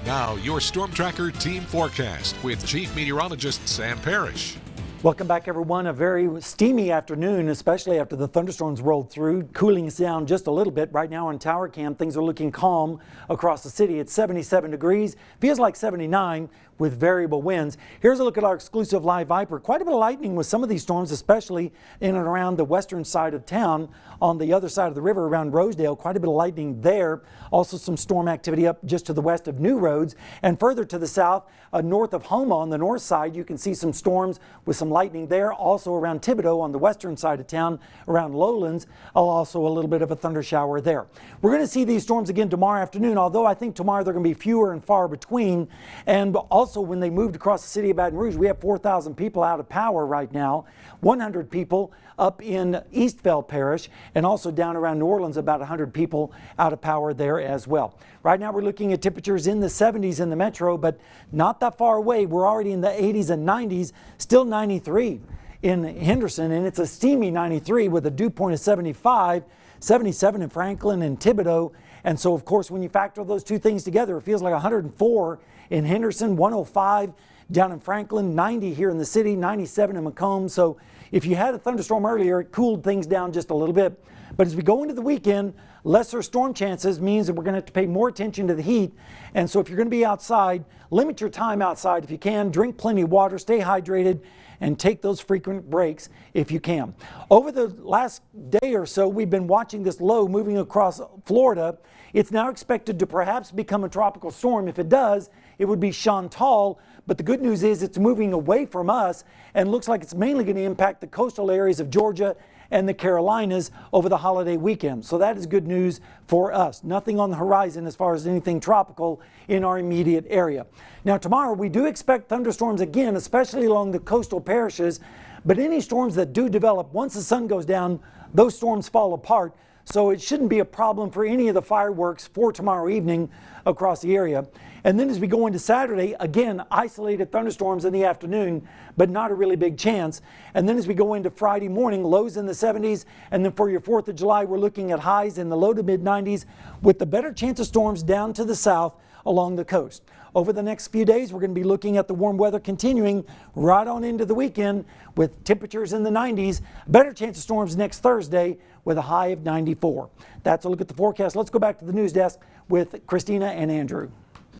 Now, your Storm Tracker team forecast with Chief Meteorologist Sam Parrish. Welcome back, everyone. A very steamy afternoon, especially after the thunderstorms rolled through, cooling us down just a little bit. Right now on Tower Cam, things are looking calm across the city. It's 77 degrees, feels like 79 with variable winds. Here's a look at our exclusive live Viper. Quite a bit of lightning with some of these storms, especially in and around the western side of town. On the other side of the river around Rosedale, quite a bit of lightning there. Also some storm activity up just to the west of New Roads, and further to the south, north of Houma on the north side, you can see some storms with some lightning there. Also around Thibodaux on the western side of town, around Lowlands, also a little bit of a thunder shower there. We're going to see these storms again tomorrow afternoon, although I think tomorrow they're going to be fewer and far between. And also when they moved across the city of Baton Rouge, we have 4,000 people out of power right now, 100 people up in Eastvale Parish, and also down around New Orleans, about 100 people out of power there as well. Right now we're looking at temperatures in the 70s in the metro, but not that far away. We're already in the 80s and 90s, still 93 in Henderson, and it's a steamy 93 with a dew point of 75, 77 in Franklin and Thibodaux. And so, of course, when you factor those two things together, it feels like 104 in Henderson, 105 down in Franklin, 90 here in the city, 97 in Macomb. So if you had a thunderstorm earlier, it cooled things down just a little bit. But as we go into the weekend, lesser storm chances means that we're going to have to pay more attention to the heat. And so if you're going to be outside, limit your time outside if you can. Drink plenty of water, stay hydrated, and take those frequent breaks if you can. Over the last day or so, we've been watching this low moving across Florida. It's now expected to perhaps become a tropical storm. If it does, it would be Chantal. But the good news is it's moving away from us and looks like it's mainly going to impact the coastal areas of Georgia and the Carolinas over the holiday weekend. So that is good news for us. Nothing on the horizon as far as anything tropical in our immediate area. Now tomorrow we do expect thunderstorms again, especially along the coastal parishes. But any storms that do develop, once the sun goes down, those storms fall apart. So it shouldn't be a problem for any of the fireworks for tomorrow evening across the area. And then as we go into Saturday, again, isolated thunderstorms in the afternoon, but not a really big chance. And then as we go into Friday morning, lows in the 70s. And then for your 4th of July, we're looking at highs in the low to mid 90s with the better chance of storms down to the south along the coast. Over the next few days, we're going to be looking at the warm weather continuing right on into the weekend with temperatures in the 90s. Better chance of storms next Thursday with a high of 94. That's a look at the forecast. Let's go back to the news desk with Christina and Andrew.